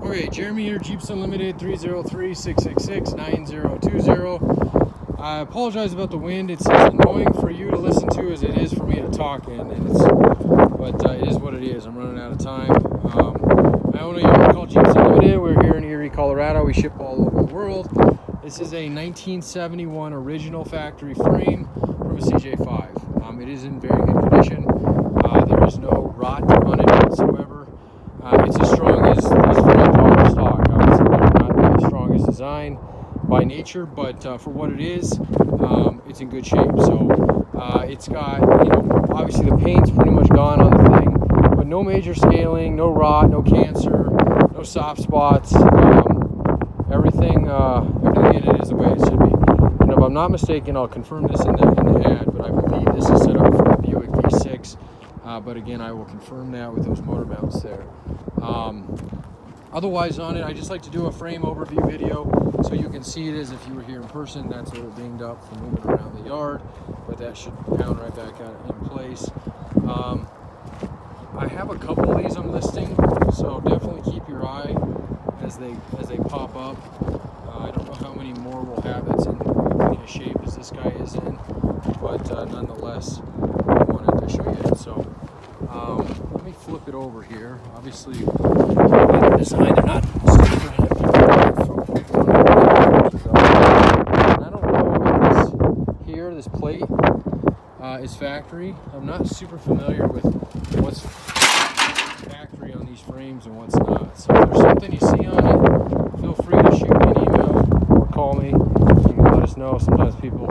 Okay, Jeremy here, Jeep Unlimited 303-666-9020. I apologize about the wind. It's as annoying for you to listen to as it is for me to talk in, but it is what it is. I'm running out of time. I own a yard called Jeep Unlimited. We're here in Erie, Colorado. We ship all over the world. This is a 1971 original factory frame from a CJ5. It is in very good condition. There is no rot on it whatsoever. It's as strong as these frames are stock. Obviously, they're not the strongest design by nature, but for what it is, it's in good shape. So it's got, obviously the paint's pretty much gone on the thing, but no major scaling, no rot, no cancer, no soft spots. Everything in it is the way it should be. And if I'm not mistaken, I'll confirm this in the ad, but I believe this is set up for the Buick V6. But again, I will confirm that with those motor mounts there. Otherwise on it, I just like to do a frame overview video so you can see it as if you were here in person. That's a little dinged up from moving around the yard, but that should pound right back out in place. I have a couple of these I'm listing, so definitely keep your eye as they pop up. I don't know how many more we'll have that's in as shape as this guy is in, but nonetheless, I wanted to show you it. So let me flip it over here. Obviously, the design, they're not super heavy. And I don't know if this plate is factory. I'm not super familiar with what's factory on these frames and what's not. So if there's something you see on it, feel free to shoot me an email or call me. You can let us know. Sometimes people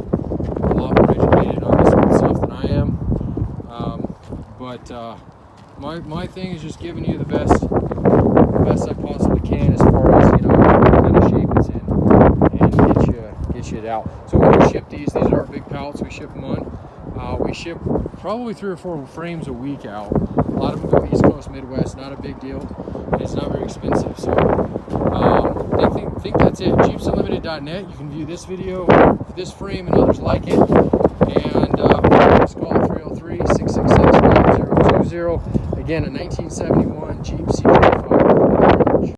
are a lot more educated on this kind of stuff than I am. My thing is just giving you the best I possibly can as far as what kind of shape it's in, and get you it out. So when we ship these are big pallets we ship them on. We ship probably 3 or 4 frames a week out. A lot of them go East Coast, Midwest, not a big deal, and it's not very expensive. So I think that's it. JeepsUnlimited.net. You can view this video, this frame, and others like it. And just call it 303-666-9020. Again, a 1971